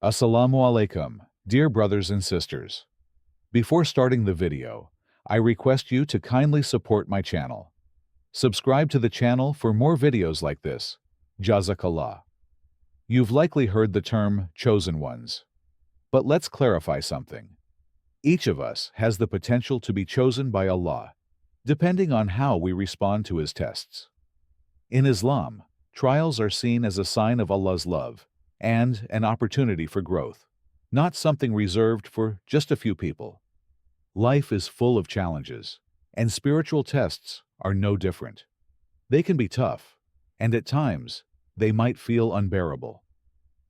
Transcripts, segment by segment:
Assalamu alaikum, dear brothers and sisters. Before starting the video, I request you to kindly support my channel. Subscribe to the channel for more videos like this. Jazakallah. You've likely heard the term chosen ones. But let's clarify something. Each of us has the potential to be chosen by Allah, depending on how we respond to His tests. In Islam, trials are seen as a sign of Allah's love and an opportunity for growth, not something reserved for just a few people. Life is full of challenges, and spiritual tests are no different. They can be tough, and at times, they might feel unbearable.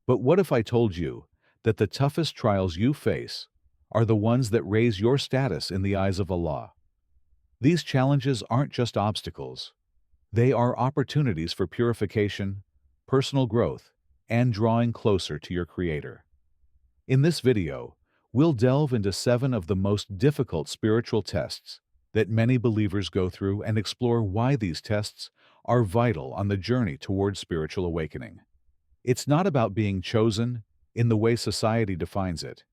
But what if I told you that the toughest trials you face are the ones that raise your status in the eyes of Allah? These challenges aren't just obstacles. They are opportunities for purification, personal growth, and drawing closer to your Creator. In this video, we'll delve into 7 of the most difficult spiritual tests that many believers go through and explore why these tests are vital on the journey towards spiritual awakening. It's not about being chosen in the way society defines it.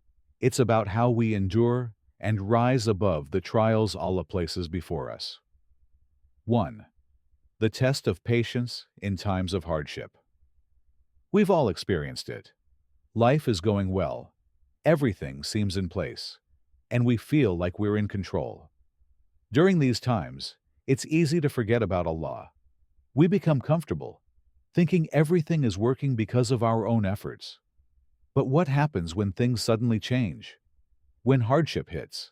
It's about how we endure and rise above the trials Allah places before us. 1. The test of patience in times of hardship. We've all experienced it. Life is going well. Everything seems in place, and we feel like we're in control. During these times, it's easy to forget about Allah. We become comfortable, thinking everything is working because of our own efforts. But what happens when things suddenly change? When hardship hits,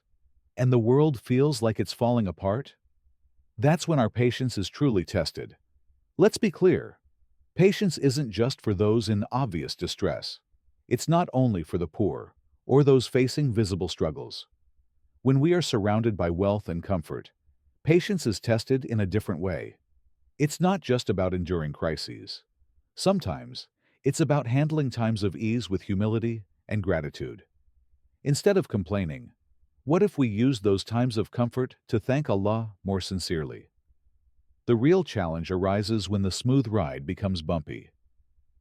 and the world feels like it's falling apart? That's when our patience is truly tested. Let's be clear. Patience isn't just for those in obvious distress. It's not only for the poor or those facing visible struggles. When we are surrounded by wealth and comfort, patience is tested in a different way. It's not just about enduring crises. Sometimes, it's about handling times of ease with humility and gratitude. Instead of complaining, what if we use those times of comfort to thank Allah more sincerely? The real challenge arises when the smooth ride becomes bumpy.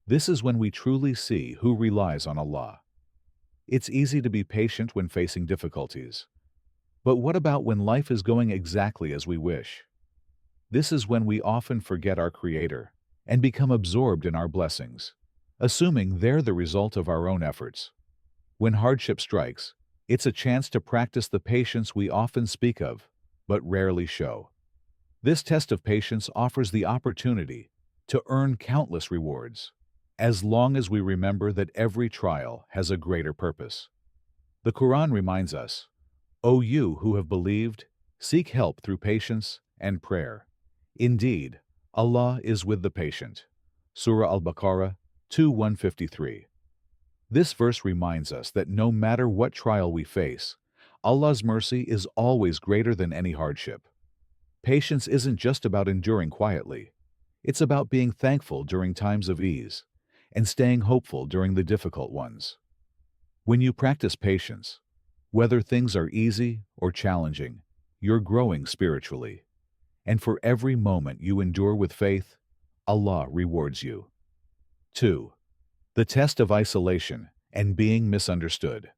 This is when we truly see who relies on Allah. It's easy to be patient when facing difficulties. But what about when life is going exactly as we wish? This is when we often forget our Creator and become absorbed in our blessings, assuming they're the result of our own efforts. When hardship strikes, it's a chance to practice the patience we often speak of, but rarely show. This test of patience offers the opportunity to earn countless rewards, as long as we remember that every trial has a greater purpose. The Quran reminds us, "O you who have believed, seek help through patience and prayer. Indeed, Allah is with the patient." Surah Al-Baqarah 2:153. This verse reminds us that no matter what trial we face, Allah's mercy is always greater than any hardship. Patience isn't just about enduring quietly. It's about being thankful during times of ease and staying hopeful during the difficult ones. When you practice patience, whether things are easy or challenging, you're growing spiritually. And for every moment you endure with faith, Allah rewards you. 2. The test of isolation and being misunderstood.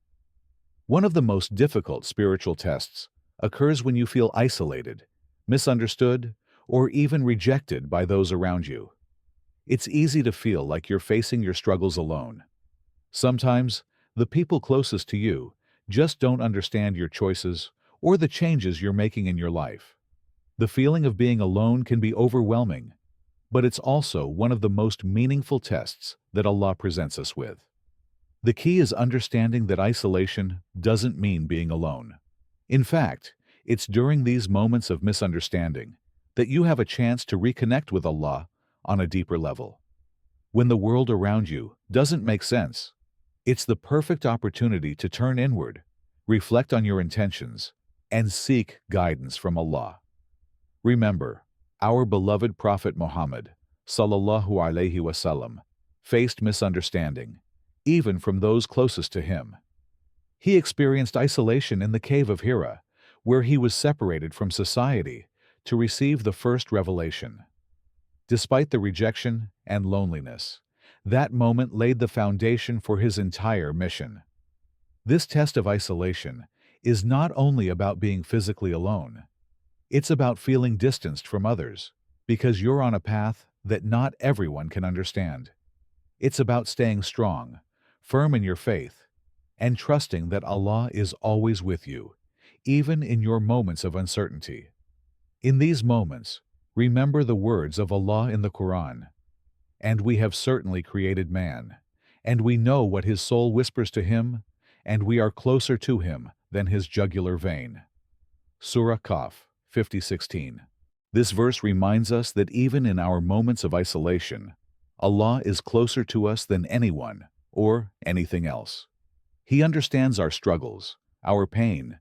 One of the most difficult spiritual tests occurs when you feel isolated, misunderstood, or even rejected by those around you. It's easy to feel like you're facing your struggles alone. Sometimes, the people closest to you just don't understand your choices or the changes you're making in your life. The feeling of being alone can be overwhelming, but it's also one of the most meaningful tests that Allah presents us with. The key is understanding that isolation doesn't mean being alone. In fact, it's during these moments of misunderstanding that you have a chance to reconnect with Allah on a deeper level. When the world around you doesn't make sense, it's the perfect opportunity to turn inward, reflect on your intentions, and seek guidance from Allah. Remember, our beloved Prophet Muhammad, sallallahu alaihi wasallam, faced misunderstanding, even from those closest to him. He experienced isolation in the cave of Hira, where he was separated from society to receive the first revelation. Despite the rejection and loneliness, That moment laid the foundation for his entire mission. This test of isolation is not only about being physically alone, it's about feeling distanced from others, because you're on a path that not everyone can understand. It's about staying strong, firm in your faith, and trusting that Allah is always with you, even in your moments of uncertainty. In these moments, remember the words of Allah in the Quran. And we have certainly created man, and we know what his soul whispers to him, and we are closer to him than his jugular vein. Surah Kaf, 50:16. This verse reminds us that even in our moments of isolation, Allah is closer to us than anyone or anything else. He understands our struggles, our pain,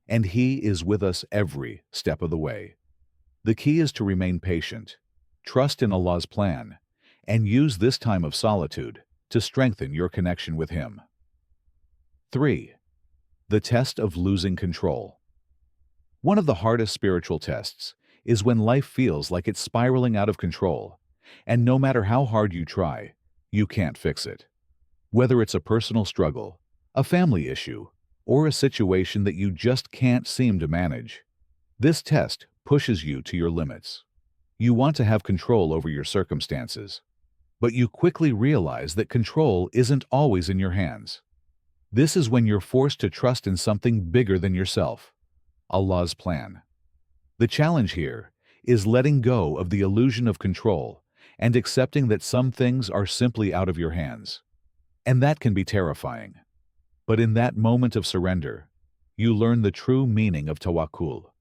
and He is with us every step of the way. The key is to remain patient, trust in Allah's plan, and use this time of solitude to strengthen your connection with Him. 3. The test of losing control. One of the hardest spiritual tests is when life feels like it's spiraling out of control, and no matter how hard you try, you can't fix it. Whether it's a personal struggle, a family issue, or a situation that you just can't seem to manage, this test pushes you to your limits. You want to have control over your circumstances, but you quickly realize that control isn't always in your hands. This is when you're forced to trust in something bigger than yourself, Allah's plan. The challenge here is letting go of the illusion of control and accepting that some things are simply out of your hands. And that can be terrifying. But in that moment of surrender, you learn the true meaning of tawakkul,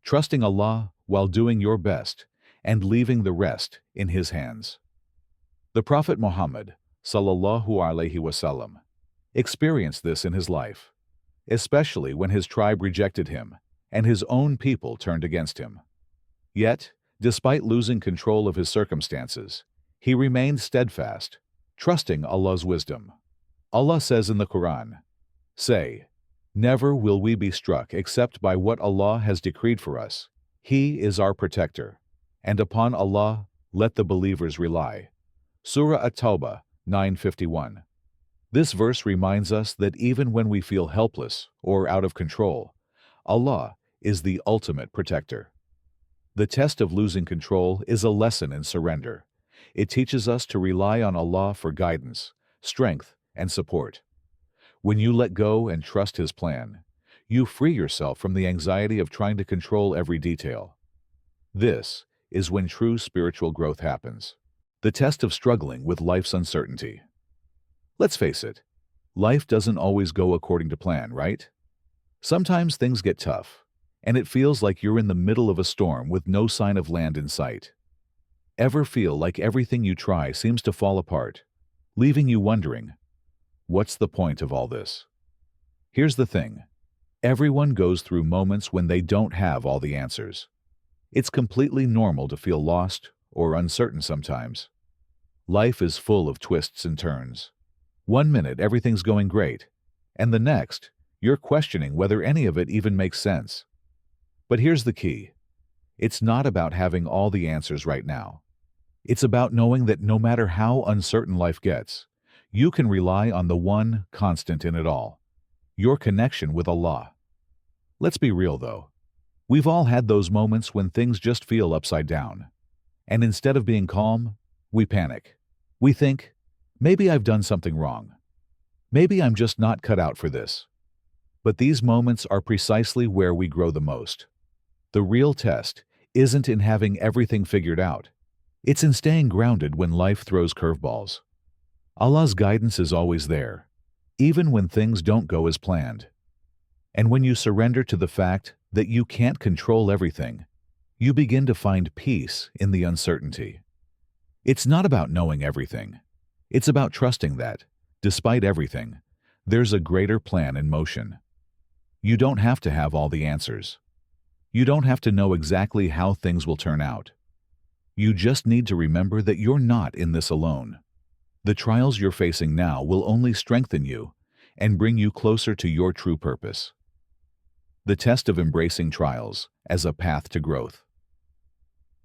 trusting Allah while doing your best and leaving the rest in His hands. The Prophet Muhammad, sallallahu alaihi wasallam, experienced this in his life, especially when his tribe rejected him and his own people turned against him. Yet, despite losing control of his circumstances, he remained steadfast, trusting Allah's wisdom. Allah says in the Quran, "Say, never will we be struck except by what Allah has decreed for us. He is our protector, and upon Allah let the believers rely." Surah At-Tawbah 9:51. This verse reminds us that even when we feel helpless or out of control, Allah is the ultimate protector. The test of losing control is a lesson in surrender. It teaches us to rely on Allah for guidance, strength, and support. When you let go and trust His plan, you free yourself from the anxiety of trying to control every detail. This is when true spiritual growth happens. The test of struggling with life's uncertainty. Let's face it, life doesn't always go according to plan, right? Sometimes things get tough, and it feels like you're in the middle of a storm with no sign of land in sight. Ever feel like everything you try seems to fall apart, leaving you wondering, what's the point of all this? Here's the thing. Everyone goes through moments when they don't have all the answers. It's completely normal to feel lost or uncertain sometimes. Life is full of twists and turns. One minute everything's going great, and the next, you're questioning whether any of it even makes sense. But here's the key. It's not about having all the answers right now. It's about knowing that no matter how uncertain life gets, you can rely on the one constant in it all, your connection with Allah. Let's be real though. We've all had those moments when things just feel upside down. And instead of being calm, we panic. We think, maybe I've done something wrong. Maybe I'm just not cut out for this. But these moments are precisely where we grow the most. The real test isn't in having everything figured out. It's in staying grounded when life throws curveballs. Allah's guidance is always there, even when things don't go as planned. And when you surrender to the fact that you can't control everything, you begin to find peace in the uncertainty. It's not about knowing everything. It's about trusting that, despite everything, there's a greater plan in motion. You don't have to have all the answers. You don't have to know exactly how things will turn out. You just need to remember that you're not in this alone. The trials you're facing now will only strengthen you and bring you closer to your true purpose. The test of embracing trials as a path to growth.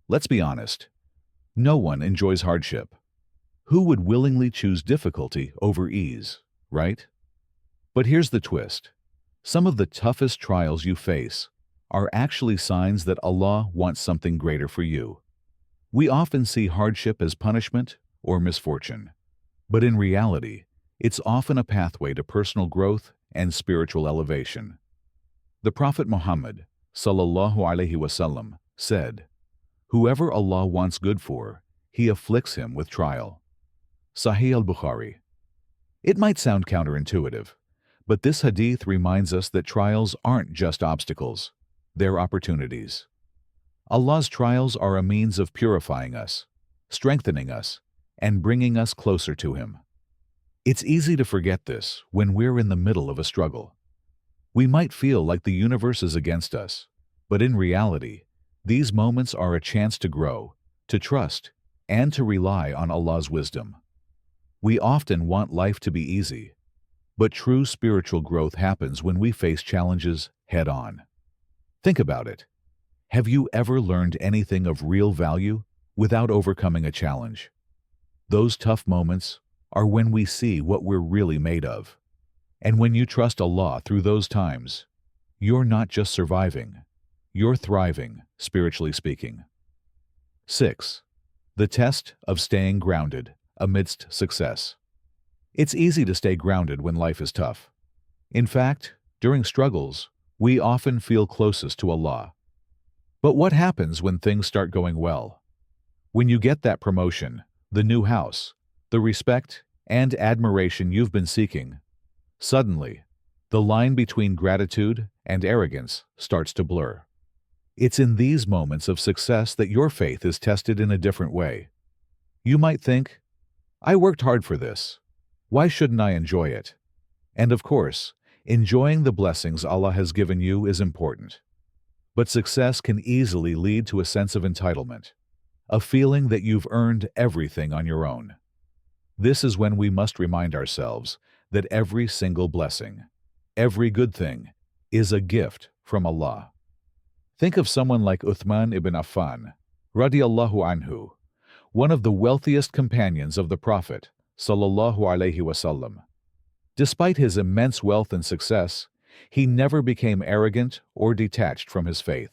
Let's be honest. No one enjoys hardship. Who would willingly choose difficulty over ease, right? But here's the twist. Some of the toughest trials you face are actually signs that Allah wants something greater for you. We often see hardship as punishment or misfortune, but in reality, it's often a pathway to personal growth and spiritual elevation. The Prophet Muhammad, sallallahu alaihi wasallam, said, "Whoever Allah wants good for, He afflicts him with trial." Sahih al-Bukhari. It might sound counterintuitive, but this hadith reminds us that trials aren't just obstacles, they're opportunities. Allah's trials are a means of purifying us, strengthening us, and bringing us closer to Him. It's easy to forget this when we're in the middle of a struggle. We might feel like the universe is against us, but in reality, these moments are a chance to grow, to trust, and to rely on Allah's wisdom. We often want life to be easy, but true spiritual growth happens when we face challenges head-on. Think about it. Have you ever learned anything of real value without overcoming a challenge? Those tough moments are when we see what we're really made of. And when you trust Allah through those times, you're not just surviving, you're thriving, spiritually speaking. 6. The test of staying grounded amidst success. It's easy to stay grounded when life is tough. In fact, during struggles, we often feel closest to Allah. But what happens when things start going well? When you get that promotion, the new house, the respect and admiration you've been seeking, suddenly, the line between gratitude and arrogance starts to blur. It's in these moments of success that your faith is tested in a different way. You might think, "I worked hard for this. Why shouldn't I enjoy it?" And of course, enjoying the blessings Allah has given you is important. But success can easily lead to a sense of entitlement, a feeling that you've earned everything on your own. This is when we must remind ourselves that every single blessing, every good thing, is a gift from Allah. Think of someone like Uthman ibn Affan, radiyallahu anhu, one of the wealthiest companions of the Prophet, sallallahu alaihi wasallam. Despite his immense wealth and success, he never became arrogant or detached from his faith.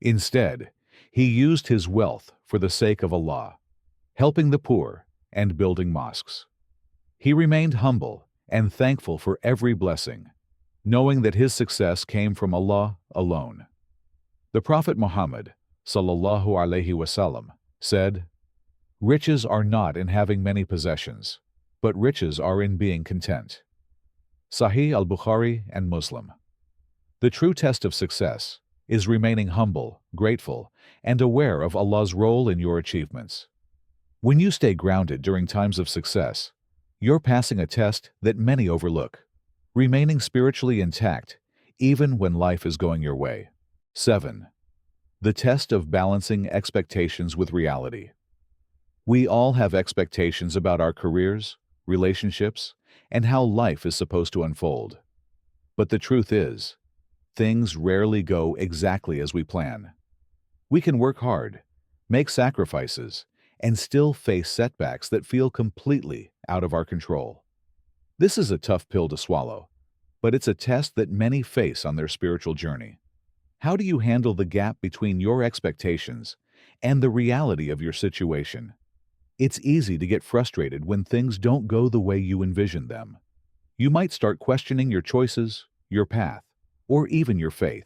Instead, he used his wealth for the sake of Allah, helping the poor and building mosques. He remained humble and thankful for every blessing, knowing that his success came from Allah alone. The Prophet Muhammad, sallallahu alaihi wasallam, said, "Riches are not in having many possessions, but riches are in being content." Sahih al-Bukhari and Muslim. The true test of success is remaining humble, grateful, and aware of Allah's role in your achievements. When you stay grounded during times of success, you're passing a test that many overlook, remaining spiritually intact even when life is going your way. 7. The test of balancing expectations with reality. We all have expectations about our careers, relationships, and how life is supposed to unfold. But the truth is, things rarely go exactly as we plan. We can work hard, make sacrifices, and still face setbacks that feel completely out of our control. This is a tough pill to swallow, but it's a test that many face on their spiritual journey. How do you handle the gap between your expectations and the reality of your situation? It's easy to get frustrated when things don't go the way you envisioned them. You might start questioning your choices, your path, or even your faith.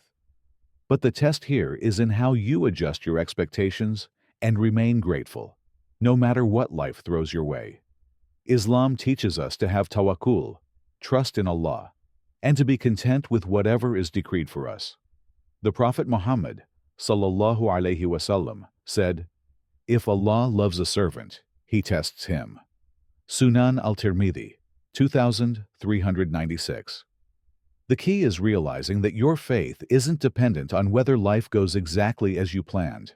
But the test here is in how you adjust your expectations and remain grateful, no matter what life throws your way. Islam teaches us to have tawakkul, trust in Allah, and to be content with whatever is decreed for us. The Prophet Muhammad, sallallahu alaihi wasallam, said, "If Allah loves a servant, He tests him." Sunan al-Tirmidhi, 2396. The key is realizing that your faith isn't dependent on whether life goes exactly as you planned.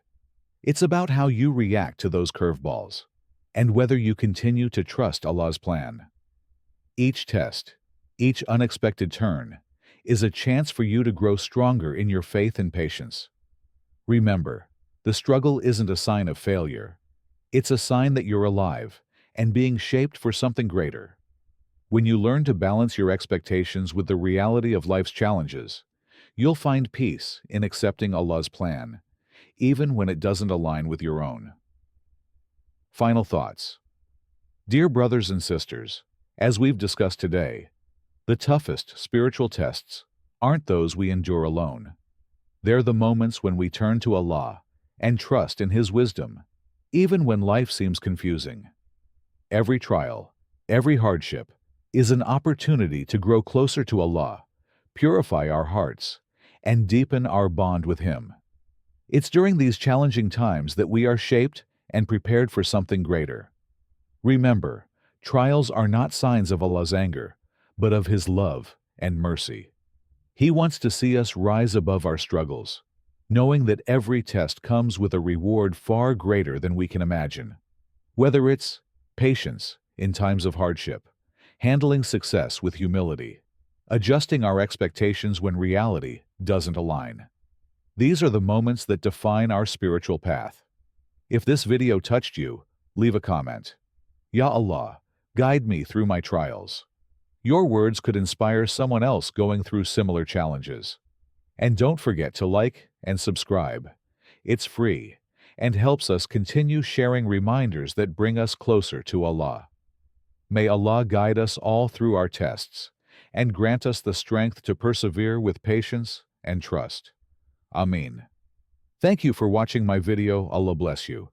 It's about how you react to those curveballs, and whether you continue to trust Allah's plan. Each test, each unexpected turn, is a chance for you to grow stronger in your faith and patience. Remember, the struggle isn't a sign of failure. It's a sign that you're alive and being shaped for something greater. When you learn to balance your expectations with the reality of life's challenges, you'll find peace in accepting Allah's plan, even when it doesn't align with your own. Final thoughts. Dear brothers and sisters, as we've discussed today, the toughest spiritual tests aren't those we endure alone. They're the moments when we turn to Allah and trust in His wisdom, even when life seems confusing. Every trial, every hardship, is an opportunity to grow closer to Allah, purify our hearts, and deepen our bond with Him. It's during these challenging times that we are shaped and prepared for something greater. Remember, trials are not signs of Allah's anger, but of His love and mercy. He wants to see us rise above our struggles, knowing that every test comes with a reward far greater than we can imagine. Whether it's patience in times of hardship, handling success with humility, adjusting our expectations when reality doesn't align. These are the moments that define our spiritual path. If this video touched you, leave a comment. Ya Allah, guide me through my trials. Your words could inspire someone else going through similar challenges. And don't forget to like and subscribe. It's free and helps us continue sharing reminders that bring us closer to Allah. May Allah guide us all through our tests and grant us the strength to persevere with patience and trust. Ameen. Thank you for watching my video. Allah bless you.